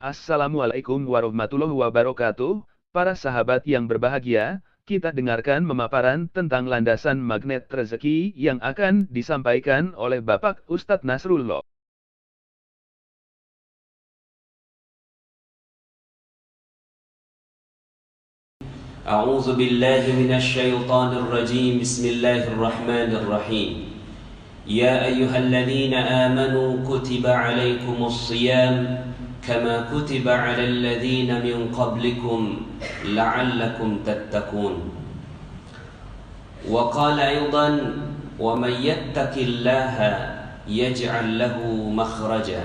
Assalamualaikum warahmatullahi wabarakatuh. Para sahabat yang berbahagia, kita dengarkan memaparan tentang landasan magnet rezeki yang akan disampaikan oleh Bapak Ustadz Nasrullah. أعوذ بالله من الشيطان الرجيم. بسم الله الرحمن الرحيم. يا أيها الذين آمنوا كتب عليكم الصيام كما كتب على الذين من قبلكم لعلكم تتقون. وقال أيضا ومن يتق الله يجعل له مخرجا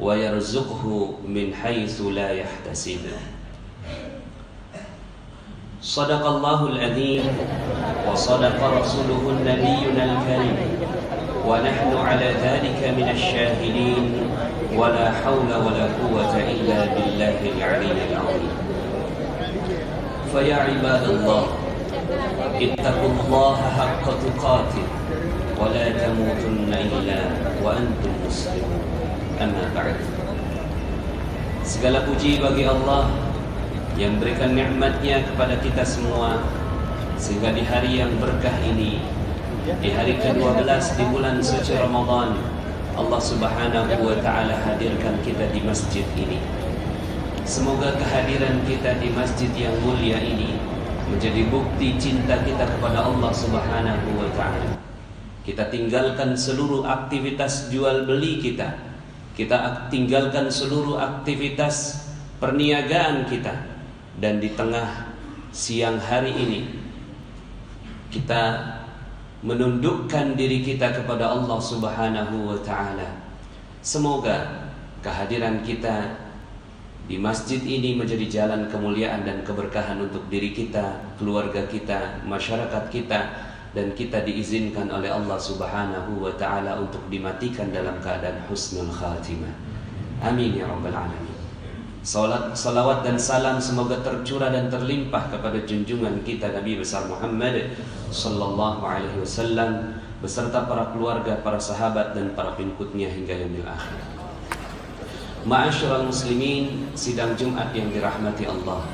ويرزقه من حيث لا يحتسب. صدق الله العظيم وصدق رسوله النبينا الكريم ونحن على ذلك من الشاهدين ولا حول ولا قوة إلا بالله العلي العظيم. فيا عباد الله اتقوا الله حق تقاته ولا تموتن إلا وأنتم مسلمون. أما بعد. Segala puji bagi Allah yang berikan nikmatnya kepada kita semua, sehingga di hari yang berkah ini, di hari ke-12 di bulan suci Ramadan, Allah Subhanahu wa Ta'ala hadirkan kita di masjid ini. Semoga kehadiran kita di masjid yang mulia ini menjadi bukti cinta kita kepada Allah Subhanahu wa Ta'ala. Kita tinggalkan seluruh aktivitas jual beli kita, kita tinggalkan seluruh aktivitas perniagaan kita. Dan di tengah siang hari ini kita menundukkan diri kita kepada Allah Subhanahu wa Ta'ala. Semoga kehadiran kita di masjid ini menjadi jalan kemuliaan dan keberkahan untuk diri kita, keluarga kita, masyarakat kita, dan kita diizinkan oleh Allah Subhanahu wa Ta'ala untuk dimatikan dalam keadaan husnul khatimah. Amin ya rabbal alamin. Salawat dan salam semoga tercurah dan terlimpah kepada junjungan kita Nabi besar Muhammad sallallahu alaihi wasallam beserta para keluarga, para sahabat dan para pengikutnya hingga yaumil akhir. Ma'asyiral muslimin, sidang Jumat yang dirahmati Allah.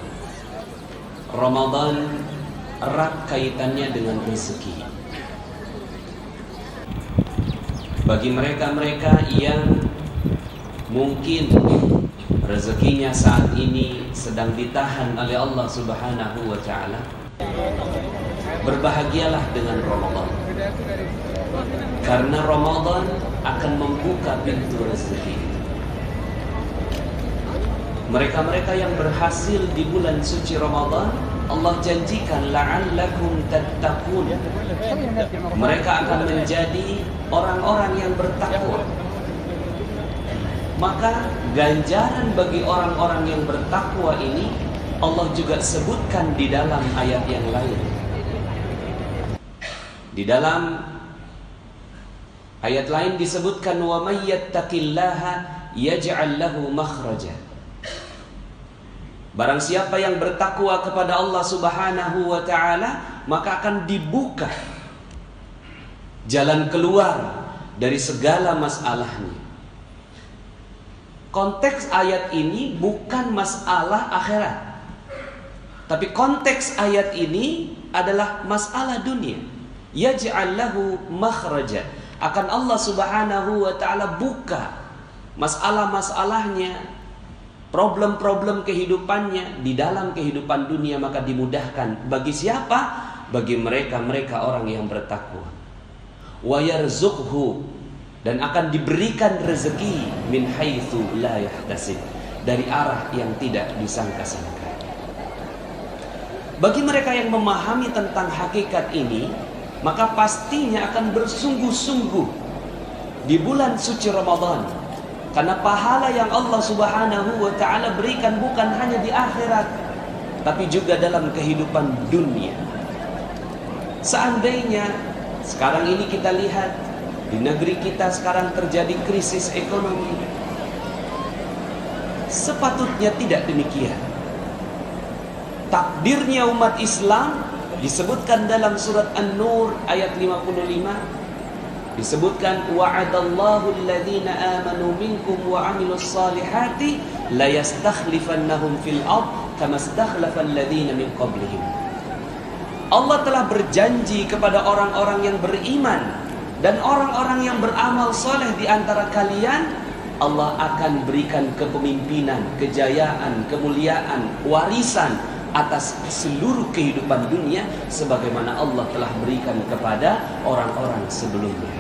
Ramadan erat kaitannya dengan rezeki. Bagi mereka-mereka yang mungkin rezekinya saat ini sedang ditahan oleh Allah Subhanahu wa Ta'ala, berbahagialah dengan Ramadan, karena Ramadan akan membuka pintu rezeki. Mereka-mereka yang berhasil di bulan suci Ramadan, Allah janjikan la'allakum tattaqun. Mereka akan menjadi orang-orang yang bertakwa. Maka ganjaran bagi orang-orang yang bertakwa ini Allah juga sebutkan di dalam ayat yang lain. Di dalam ayat lain disebutkan wa may yattaqillaha yaj'al lahu makhraja. Barang siapa yang bertakwa kepada Allah Subhanahu wa Ta'ala, maka akan dibuka jalan keluar dari segala masalahnya. Konteks ayat ini bukan masalah akhirat, tapi konteks ayat ini adalah masalah dunia. Yaj'al lahu makhraja. Akan Allah Subhanahu wa Ta'ala buka masalah-masalahnya, problem-problem kehidupannya di dalam kehidupan dunia, maka dimudahkan. Bagi siapa? Bagi mereka-mereka orang yang bertakwa. Wa yarzuqhu, dan akan diberikan rezeki min haitsu la yahtasib, dari arah yang tidak disangka-sangka. Bagi mereka yang memahami tentang hakikat ini, maka pastinya akan bersungguh-sungguh di bulan suci Ramadan, karena pahala yang Allah Subhanahu wa Ta'ala berikan bukan hanya di akhirat, tapi juga dalam kehidupan dunia. Seandainya sekarang ini kita lihat di negeri kita sekarang terjadi krisis ekonomi, sepatutnya tidak demikian. Takdirnya umat Islam disebutkan dalam surat An-Nur ayat 55, Disebutkan wa'adallahu alladhina amanu minkum wa 'amilus salihati la yastakhlifannahum fil ard kama istakhlafa alladhina min qablihim. Allah telah berjanji kepada orang-orang yang beriman dan orang-orang yang beramal soleh di antara kalian, Allah akan berikan kepemimpinan, kejayaan, kemuliaan, warisan atas seluruh kehidupan dunia sebagaimana Allah telah berikan kepada orang-orang sebelumnya.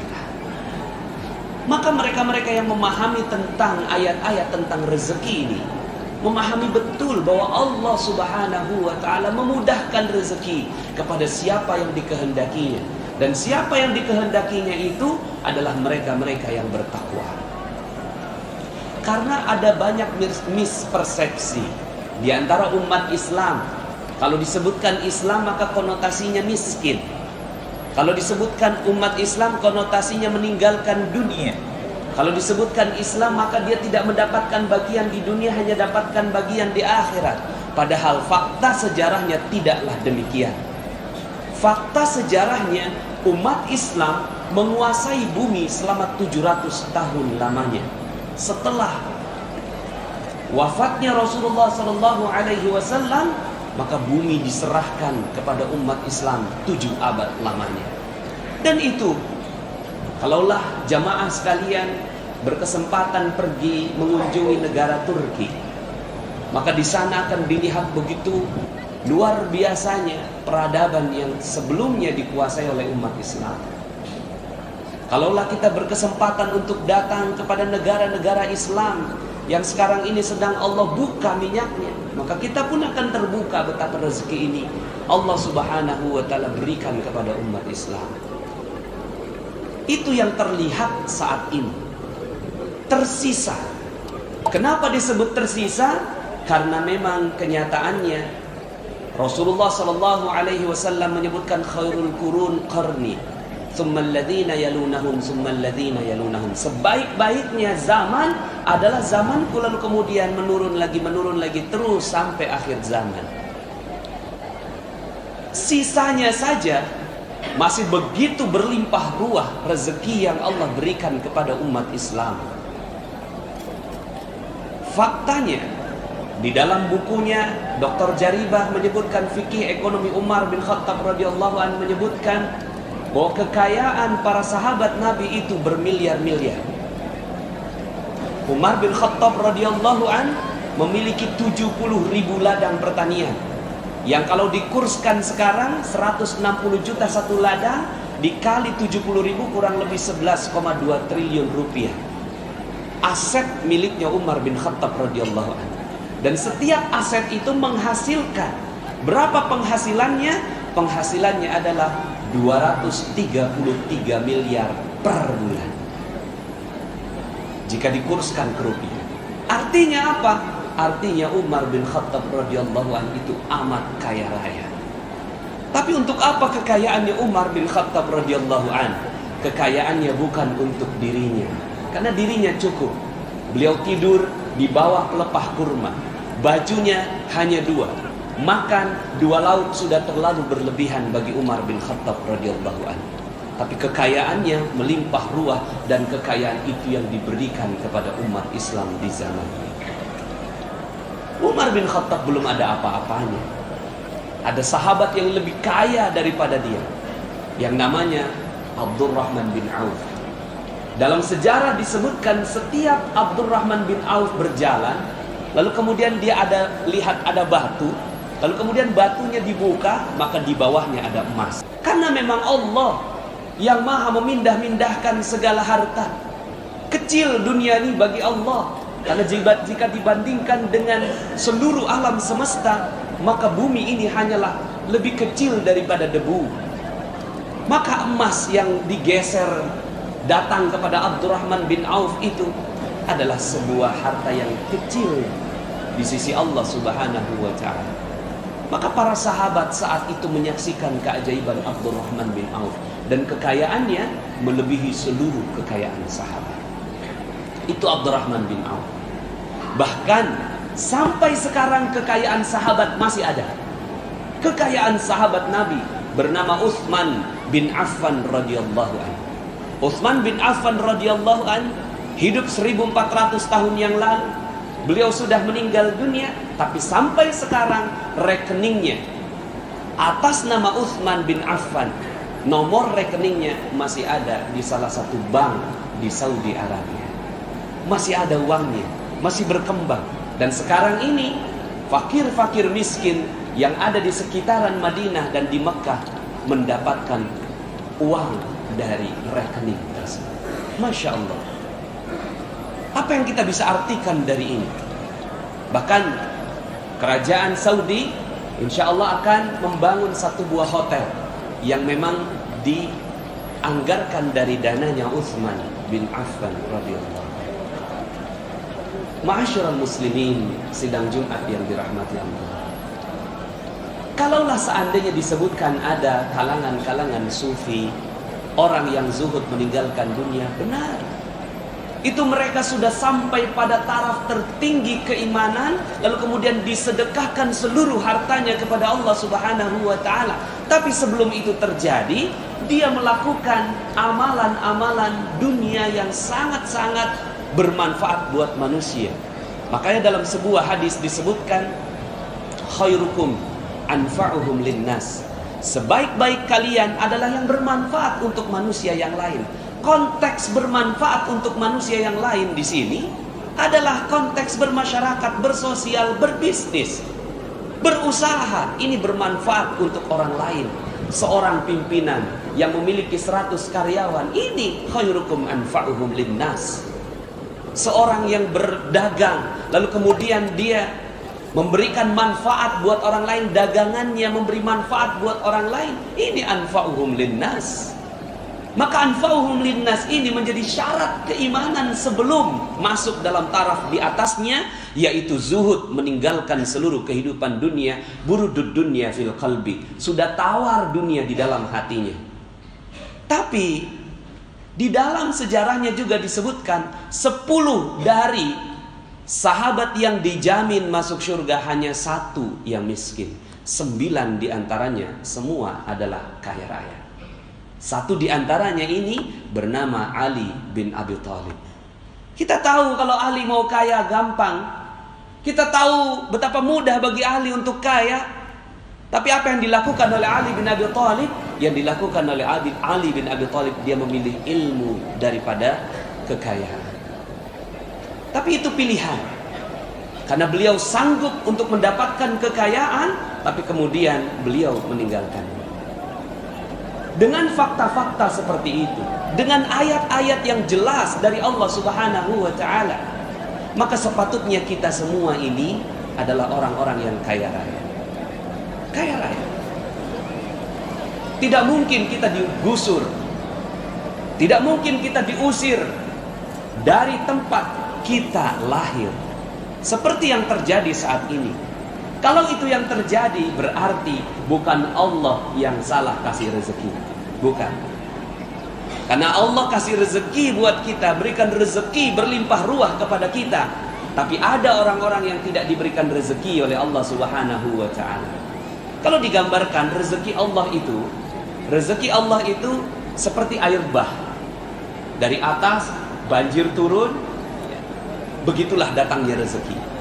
Maka mereka-mereka yang memahami tentang ayat-ayat tentang rezeki ini, memahami betul bahwa Allah Subhanahu wa ta'ala memudahkan rezeki kepada siapa yang dikehendakinya, dan siapa yang dikehendakinya itu adalah mereka-mereka yang bertakwa. Karena ada banyak mispersepsi di antara umat Islam. Kalau disebutkan Islam maka konotasinya miskin. Kalau disebutkan umat Islam konotasinya meninggalkan dunia. Kalau disebutkan Islam maka dia tidak mendapatkan bagian di dunia, hanya dapatkan bagian di akhirat. Padahal fakta sejarahnya tidaklah demikian. Fakta sejarahnya umat Islam menguasai bumi selama 700 tahun lamanya. Setelah wafatnya Rasulullah SAW, maka bumi diserahkan kepada umat Islam 7 abad lamanya. Dan itu, kalaulah jamaah sekalian berkesempatan pergi mengunjungi negara Turki, maka di sana akan dilihat begitu luar biasanya peradaban yang sebelumnya dikuasai oleh umat Islam. Kalaulah kita berkesempatan untuk datang kepada negara-negara Islam yang sekarang ini sedang Allah buka minyaknya, maka kita pun akan terbuka betapa rezeki ini Allah Subhanahu wa ta'ala berikan kepada umat Islam. Itu yang terlihat saat ini. Tersisa. Kenapa disebut tersisa? Karena memang kenyataannya Rasulullah sallallahu alaihi wasallam menyebutkan khairul qurun qarni, tsummal ladzina yalunahum, tsummal ladzina yalunahum. Sebaik-baiknya zaman adalah zamanku, lalu kemudian menurun lagi terus sampai akhir zaman. Sisanya saja masih begitu berlimpah ruah rezeki yang Allah berikan kepada umat Islam. Faktanya, di dalam bukunya Dr. Jaribah menyebutkan fikih ekonomi Umar bin Khattab radhiyallahu anhu menyebutkan bahwa kekayaan para sahabat Nabi itu bermiliar-miliar. Umar bin Khattab radhiyallahu anhu memiliki 70.000 ladang pertanian, yang kalau dikurskan sekarang 160 juta satu ladang, dikali 70.000 kurang lebih 11,2 triliun rupiah. Aset miliknya Umar bin Khattab radhiyallahu anhu. Dan setiap aset itu menghasilkan. Berapa penghasilannya? Penghasilannya adalah 233 miliar per bulan jika dikurskan ke rupiah. Artinya apa? Artinya Umar bin Khattab radhiyallahu anhu itu amat kaya raya. Tapi untuk apa kekayaannya Umar bin Khattab radhiyallahu anhu? Kekayaannya bukan untuk dirinya, karena dirinya cukup. Beliau tidur di bawah pelepah kurma, bajunya hanya 2, makan 2 lauk sudah terlalu berlebihan bagi Umar bin Khattab radhiyallahu anhu. Tapi kekayaannya melimpah ruah, dan kekayaan itu yang diberikan kepada umat Islam di zaman ini. Umar bin Khattab belum ada apa-apanya. Ada sahabat yang lebih kaya daripada dia, yang namanya Abdurrahman bin Auf. Dalam sejarah disebutkan setiap Abdurrahman bin Auf berjalan, lalu kemudian dia lihat ada batu, lalu kemudian batunya dibuka, maka di bawahnya ada emas. Karena memang Allah yang maha memindah-mindahkan segala harta. Kecil dunia ini bagi Allah, karena jika dibandingkan dengan seluruh alam semesta, maka bumi ini hanyalah lebih kecil daripada debu. Maka emas yang digeser datang kepada Abdurrahman bin Auf itu adalah sebuah harta yang kecil di sisi Allah Subhanahu wa ta'ala. Maka para sahabat saat itu menyaksikan keajaiban Abdurrahman bin Auf, dan kekayaannya melebihi seluruh kekayaan sahabat. Itu Abdurrahman bin Auf. Bahkan sampai sekarang kekayaan sahabat masih ada. Kekayaan sahabat Nabi bernama Utsman bin Affan radhiyallahu anhu. Utsman bin Affan radhiyallahu an hidup 1400 tahun yang lalu. Beliau sudah meninggal dunia, tapi sampai sekarang rekeningnya atas nama Utsman bin Affan, nomor rekeningnya masih ada di salah satu bank di Saudi Arabia. Masih ada uangnya, masih berkembang. Dan sekarang ini fakir-fakir miskin yang ada di sekitaran Madinah dan di Mekah mendapatkan uang dari rekening tersebut. Masya Allah. Apa yang kita bisa artikan dari ini? Bahkan kerajaan Saudi insya Allah akan membangun satu buah hotel yang memang dianggarkan dari dananya Utsman bin Affan radhiyallahu. Ma'asyiral muslimin, sidang Jumat yang dirahmati Allah. Kalaulah seandainya disebutkan ada kalangan-kalangan sufi, orang yang zuhud meninggalkan dunia, benar. Itu mereka sudah sampai pada taraf tertinggi keimanan, lalu kemudian disedekahkan seluruh hartanya kepada Allah Subhanahu wa taala. Tapi sebelum itu terjadi, dia melakukan amalan-amalan dunia yang sangat-sangat bermanfaat buat manusia. Makanya dalam sebuah hadis disebutkan, khairukum anfa'uhum linnas. Sebaik-baik kalian adalah yang bermanfaat untuk manusia yang lain. Konteks bermanfaat untuk manusia yang lain di sini adalah konteks bermasyarakat, bersosial, berbisnis, berusaha. Ini bermanfaat untuk orang lain. Seorang pimpinan yang memiliki 100 karyawan, ini khairukum anfa'uhum linnas. Seorang yang berdagang, lalu kemudian dia memberikan manfaat buat orang lain, dagangannya memberi manfaat buat orang lain, ini anfa'uhum linnas. Maka anfa'uhum linnas ini menjadi syarat keimanan sebelum masuk dalam taraf di atasnya, yaitu zuhud, meninggalkan seluruh kehidupan dunia, burudud dunya fil qalbi, sudah tawar dunia di dalam hatinya. Tapi di dalam sejarahnya juga disebutkan 10 dari sahabat yang dijamin masuk surga, hanya 1 yang miskin. 9 diantaranya semua adalah kaya raya. 1 diantaranya ini bernama Ali bin Abi Thalib. Kita tahu kalau Ali mau kaya gampang. Kita tahu betapa mudah bagi Ali untuk kaya. Tapi apa yang dilakukan oleh Ali bin Abi Thalib? Yang dilakukan oleh Ali bin Abi Thalib, dia memilih ilmu daripada kekayaan. Tapi itu pilihan. Karena beliau sanggup untuk mendapatkan kekayaan, tapi kemudian beliau meninggalkan. Dengan fakta-fakta seperti itu, dengan ayat-ayat yang jelas dari Allah Subhanahu wa taala, maka sepatutnya kita semua ini adalah orang-orang yang kaya raya. Kaya raya. Tidak mungkin kita digusur. Tidak mungkin kita diusir dari tempat kita lahir. Seperti yang terjadi saat ini. Kalau itu yang terjadi, berarti bukan Allah yang salah kasih rezeki. Bukan. Karena Allah kasih rezeki buat kita, berikan rezeki berlimpah ruah kepada kita. Tapi ada orang-orang yang tidak diberikan rezeki oleh Allah Subhanahu wa taala. Kalau digambarkan rezeki Allah itu seperti air bah. Dari atas banjir turun, begitulah datangnya rezeki.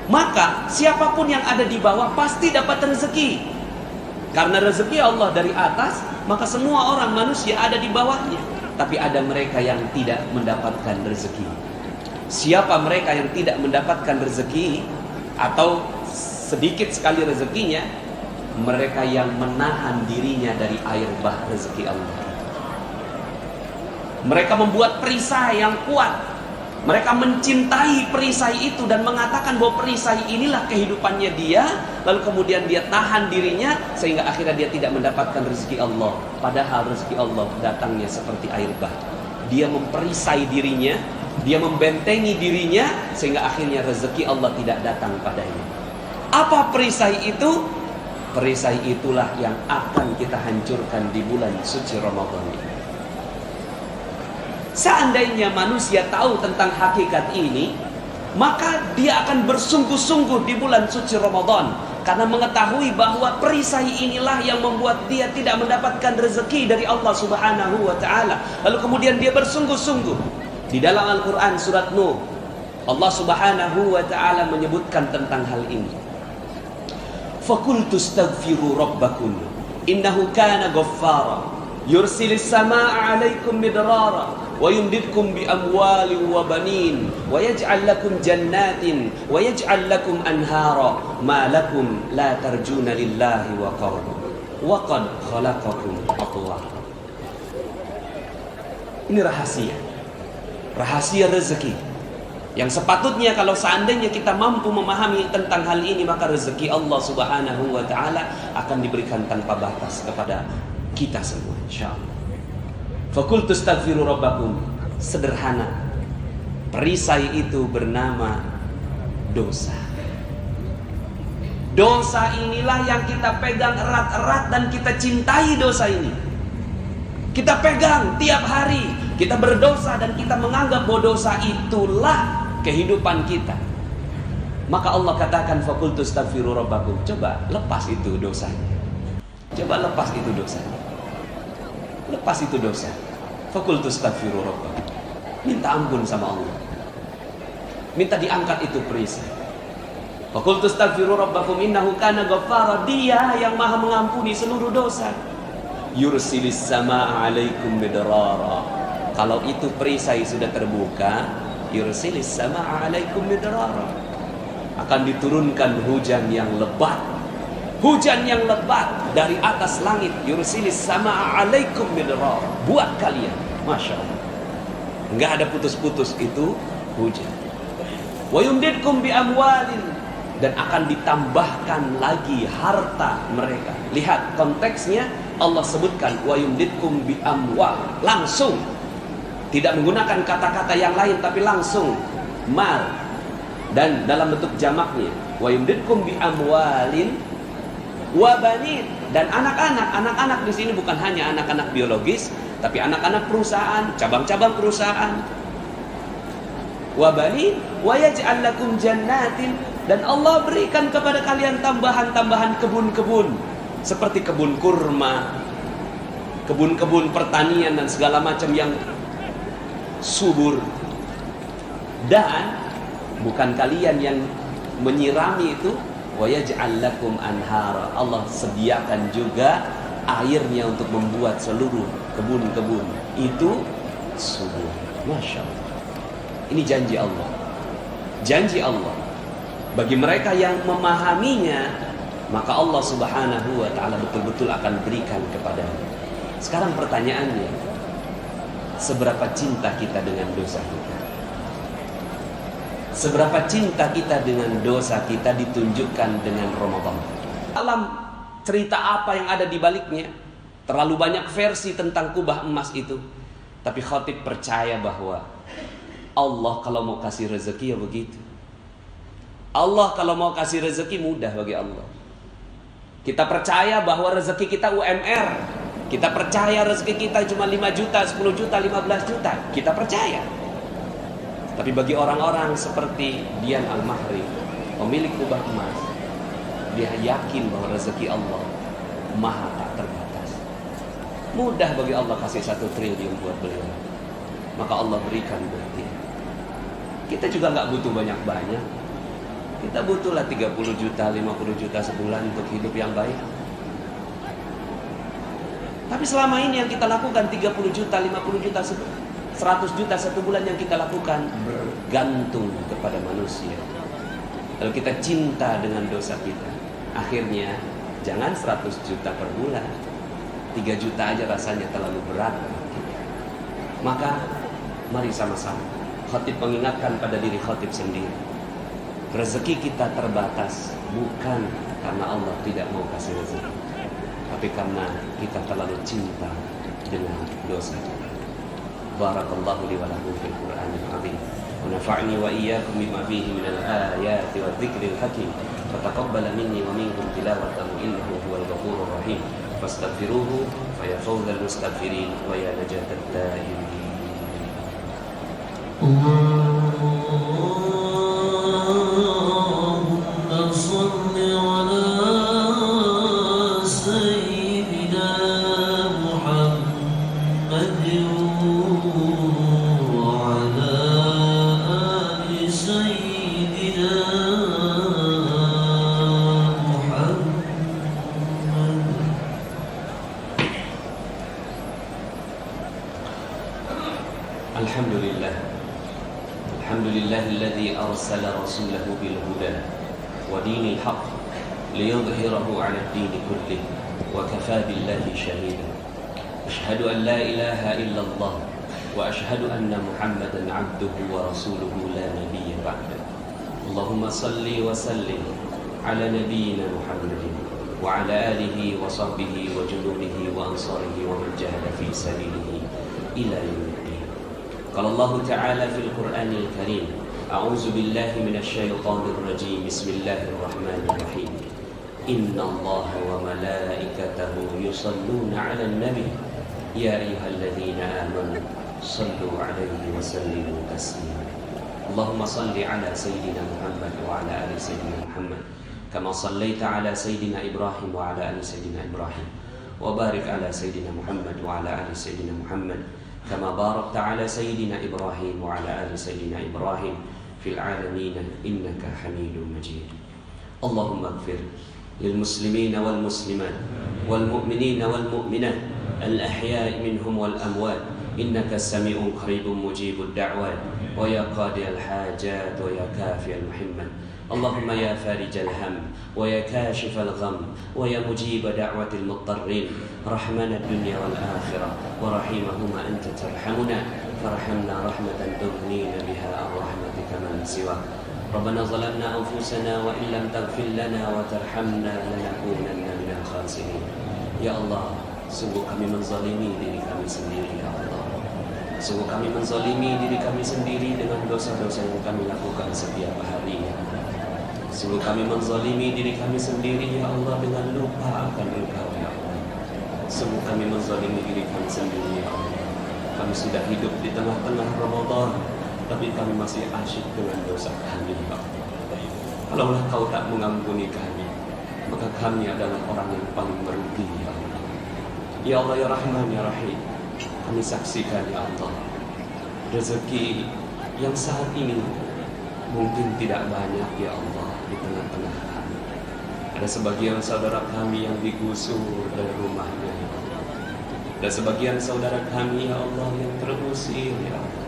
Maka siapapun yang ada di bawah pasti dapat rezeki. Karena rezeki Allah dari atas, maka semua orang manusia ada di bawahnya. Tapi ada mereka yang tidak mendapatkan rezeki. Siapa mereka yang tidak mendapatkan rezeki atau sedikit sekali rezekinya? Mereka yang menahan dirinya dari air bah rezeki Allah. Mereka membuat perisai yang kuat. Mereka mencintai perisai itu dan mengatakan bahwa perisai inilah kehidupannya dia. Lalu kemudian dia tahan dirinya sehingga akhirnya dia tidak mendapatkan rezeki Allah. Padahal rezeki Allah datangnya seperti air bah. Dia memperisai dirinya, dia membentengi dirinya sehingga akhirnya rezeki Allah tidak datang padanya. Apa perisai itu? Perisai itulah yang akan kita hancurkan di bulan suci Ramadan ini. Seandainya manusia tahu tentang hakikat ini, maka dia akan bersungguh-sungguh di bulan suci Ramadan, karena mengetahui bahwa perisai inilah yang membuat dia tidak mendapatkan rezeki dari Allah Subhanahu wa taala. Lalu kemudian dia bersungguh-sungguh. Di dalam Al-Qur'an surat Nuh, Allah Subhanahu wa taala menyebutkan tentang hal ini. Faqultu astaghfiru rabbakum innahu kana ghaffara yursilis samaa'a 'alaikum midrara wa yumdidkum bi amwalin wa banin wa yaj'al lakum jannatin wa yaj'al lakum anhara ma lakum la tarjuna lillahi wa qara wa qad khalaqakum atwara. Ini rahasia rezeki yang sepatutnya kalau seandainya kita mampu memahami tentang hal ini, maka rezeki Allah Subhanahu wa taala akan diberikan tanpa batas kepada kita semua, insyaallah. Faqultu astaghfiru rabbakum. Sederhana. Perisai itu bernama dosa. Dosa inilah yang kita pegang erat-erat dan kita cintai dosa ini. Kita pegang tiap hari. Kita berdosa dan kita menganggap bahwa dosa itulah kehidupan kita. Maka Allah katakan faqultu astaghfiru rabbakum. Coba lepas itu dosanya. Coba lepas itu dosanya. Lepas itu dosa. Faqultu astaghfiru rabbakum. Minta ampun sama Allah. Minta diangkat itu perisai. Faqultu astaghfiru rabbakum innahu kana ghaffara. Dia yang Maha mengampuni seluruh dosa. Yursilis samaa'a 'alaikum midrara. Kalau itu perisai sudah terbuka, yursilis samaa'a 'alaikum midrara. Akan diturunkan hujan yang lebat. Hujan yang lebat dari atas langit. Yursilis samaa'a 'alaikum midrara. Buat kalian, Masya Allah. Enggak ada putus-putus itu hujan. Wa yumdidkum bi amwalin, dan akan ditambahkan lagi harta mereka. Lihat konteksnya, Allah sebutkan wa yumdidkum bi amwal, langsung. Tidak menggunakan kata-kata yang lain, tapi langsung mal, dan dalam bentuk jamaknya wa yumdidkum bi amwalin wa banin, dan anak-anak. Anak-anak di sini bukan hanya anak-anak biologis, tapi anak-anak perusahaan, cabang-cabang perusahaan. Wa banin wa yaj'al lakum jannatin, dan Allah berikan kepada kalian tambahan-tambahan kebun-kebun seperti kebun kurma, kebun-kebun pertanian dan segala macam yang subur. Dan bukan kalian yang menyirami itu, wa yaj'al lakum anhara. Allah sediakan juga airnya untuk membuat seluruh kebun-kebun itu subur. Masya Allah. Ini janji Allah. Janji Allah. Bagi mereka yang memahaminya, maka Allah Subhanahu wa ta'ala betul-betul akan berikan kepadanya. Sekarang pertanyaannya, seberapa cinta kita dengan dosa kita? Seberapa cinta kita dengan dosa kita ditunjukkan dengan Ramadan. Dalam cerita apa yang ada di baliknya, terlalu banyak versi tentang kubah emas itu. Tapi khatib percaya bahwa Allah kalau mau kasih rezeki ya begitu. Allah kalau mau kasih rezeki mudah bagi Allah. Kita percaya bahwa rezeki kita UMR. Kita percaya rezeki kita cuma 5 juta, 10 juta, 15 juta. Kita percaya. Tapi bagi orang-orang seperti Dian Al-Mahri, pemilik kubah emas, dia yakin bahwa rezeki Allah maha tak terbatas. Mudah bagi Allah kasih 1 triliun buat beliau. Maka Allah berikan buat dia. Kita juga nggak butuh banyak-banyak. Kita butuhlah 30 juta, 50 juta sebulan untuk hidup yang baik. Tapi selama ini yang kita lakukan 30 juta, 50 juta, 100 juta satu bulan yang kita lakukan bergantung kepada manusia. Lalu kita cinta dengan dosa kita. Akhirnya jangan 100 juta per bulan, 3 juta aja rasanya terlalu berat. Maka mari sama-sama khatib mengingatkan pada diri khatib sendiri. Rezeki kita terbatas bukan karena Allah tidak mau kasih rezeki, tapi karena kita terlalu cinta dengan dosa kita. Barakallahu li wa lakum fil Qur'anil azim. Wa nafa'ni wa iyyakum bima fihi minal ayati wadh-dhikril hakim. Fataqabbal minni wa minkum tilawatahu innahu huwal ghafurur rahim. Fastaghfiruhu fa ya fawzal mustaghfirin wa ya najatat ta'imin. أرسل رسوله بالهدى ودين الحق ليظهره على الدين كله وكفى بالله شهيدا أشهد أن لا إله إلا الله وأشهد أن محمدا عبده ورسوله لا نبي بعده اللهم صل وسلم على نبينا محمد وعلى آله وصحبه وجنوده وأنصاره ومن جاهد في سبيله إلى يوم الدين. قال الله تعالى في القرآن الكريم أعوذ بالله من الشيطان الرجيم بسم الله الرحمن الرحيم إن الله وملائكته يصلون على النبي يا أيها الذين آمنوا صلوا عليه وسلموا تسليما اللهم صل على سيدنا محمد وعلى آل سيدنا محمد كما صليت على سيدنا إبراهيم وعلى آل سيدنا إبراهيم وبارك على سيدنا محمد وعلى آل سيدنا محمد كما باركت على سيدنا إبراهيم وعلى آل سيدنا إبراهيم في العالمين إنك حميد مجيد اللهم اغفر للمسلمين والمسلمات والمؤمنين والمؤمنات الأحياء منهم والأموات إنك السميع قريب مجيب الدعوات ويا قاضي الحاجات ويا كافي المحمد اللهم يا فارج الهم ويا كاشف الغم ويا مجيب دعوة المضطرين رحمنا الدنيا والآخرة ورحيمهما أنت ترحمنا فرحمنا رحمة تغنينا بها عن رحمتك من سواك ربنا ظلمنا أنفسنا وإن لم تغفر لنا وترحمنا لنكونن من الخاسرين يا الله sungguh kami menzalimi diri kami sendiri ya Allah. Sungguh kami menzalimi diri kami sendiri dengan dosa-dosa yang kami lakukan setiap hari ya Allah. Sungguh kami menzalimi diri kami sendiri ya Allah dengan lupa akan Engkau ya Allah. Sungguh kami menzalimi diri kami sendiri ya Allah. Kami sudah hidup di tengah-tengah Ramadan, tapi kami masih asyik dengan dosa kami ya Allah. Kalaulah Kau tak mengampuni kami, maka kami adalah orang yang paling merugi ya Allah. Ya Allah ya Rahman ya Rahim, kami saksikan ya Allah rezeki yang saat ini mungkin tidak banyak ya Allah di tengah-tengah kami. Ada sebagian saudara kami yang digusur dari rumahnya ya Allah. Ada sebagian saudara kami ya Allah yang terusir ya Allah.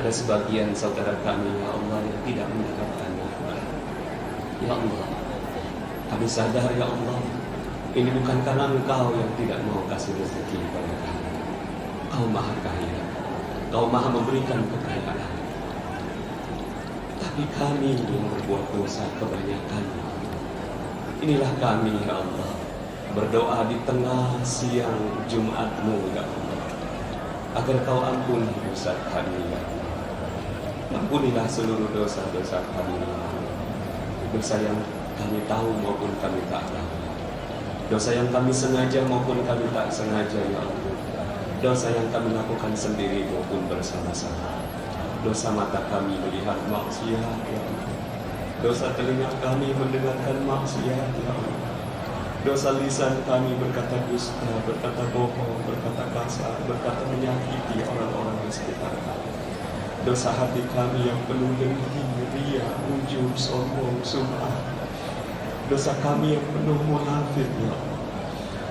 Ada sebagian saudara kami ya Allah yang tidak mendapatkan nafkah. Ya Allah, kami sadar ya Allah, ini bukan karena Engkau yang tidak mau kasih rezeki kepada kami. Kau maha kaya, Kau maha memberikan kekayaan. Tapi kami yang berbuat dosa kebanyakan. Inilah kami ya Allah, berdoa di tengah siang Jumatmu ya Allah, agar Kau ampuni dosa kami ya Allah. Ampunilah seluruh dosa-dosa kami ya Allah. Dosa yang kami tahu maupun kami tak tahu. Dosa yang kami sengaja maupun kami tak sengaja ya Allah. Dosa yang kami lakukan sendiri maupun bersama-sama. Dosa mata kami melihat maksiat ya Allah. Dosa telinga kami mendengarkan maksiat ya Allah. Dosa lisan kami berkata dusta, berkata bohong, berkata kasar, berkata menyakiti orang-orang di sekitar kami. Dosa hati kami yang penuh dengki, ria, ujub, sombong, sum'ah. Dosa kami yang penuh munafik ya Allah.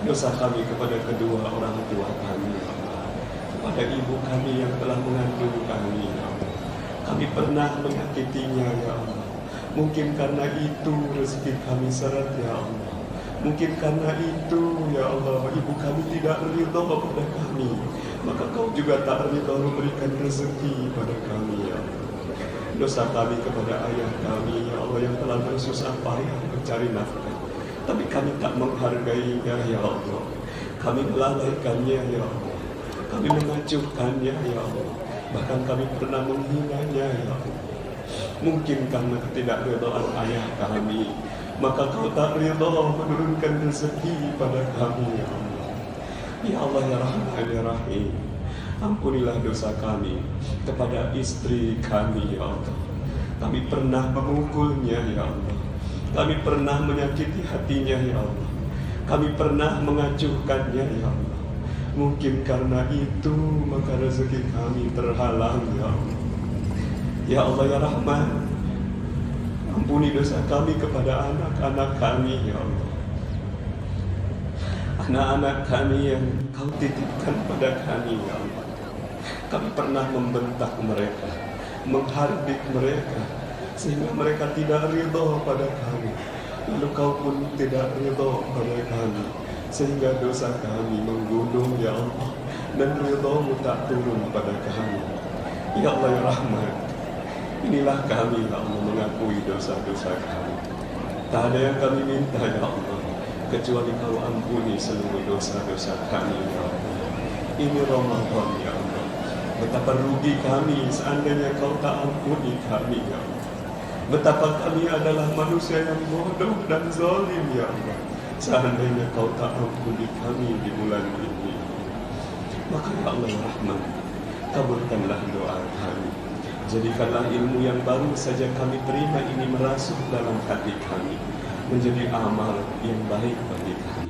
Dosa kami kepada kedua orang tua kami ya Allah. Kepada ibu kami yang telah mengandung kami ya Allah. Kami pernah menyakitinya ya Allah. Mungkin karena itu rezeki kami seret ya Allah. Mungkin karena itu ya Allah ibu kami tidak ridha kepada kami, maka Kau juga tak ridha memberikan rezeki pada kami ya Allah. Dosa kami kepada ayah kami ya Allah yang telah bersusah payah mencari nafkah, tapi kami tak menghargainya ya Allah. Kami melalaikannya ya Allah. Kami mengacuhkannya ya Allah. Bahkan kami pernah menghinanya ya Allah. Mungkin karena ketidakridhaan ayah kami, maka Kau tak ridha menurunkan rezeki pada kami ya Allah. Ya Allah ya Rahman ya Rahim, ampunilah dosa kami kepada istri kami ya Allah. Kami pernah memukulnya ya Allah. Kami pernah menyakiti hatinya ya Allah. Kami pernah mengacuhkannya ya Allah. Mungkin karena itu maka rezeki kami terhalang ya Allah. Ya Allah ya Rahman, ampuni dosa kami kepada anak-anak kami ya Allah. Anak-anak kami yang Kau titipkan pada kami ya Allah. Kami pernah membentak mereka, menghardik mereka, sehingga mereka tidak ridha pada kami. Lalu kau pun tidak ridha pada kami, sehingga dosa kami menggunung ya Allah, dan ridha-Mu tak turun pada kami. Ya Allah ya Rahman, inilah kami ya Allah mengakui dosa-dosa kami. Tak ada yang kami minta ya Allah, kecuali kau ampuni seluruh dosa-dosa kami ya Allah. Ini Ramadan ya Allah, betapa rugi kami seandainya kau tak ampuni kami ya Allah. Betapa kami adalah manusia yang bodoh dan zalim ya Allah, seandainya kau tak ampuni kami di bulan ini. Maka ya Allah ya Rahman, kabulkanlah doa kami. Jadikanlah ilmu yang baru saja kami terima ini merasuk dalam hati kami, menjadi amal yang baik bagi kami.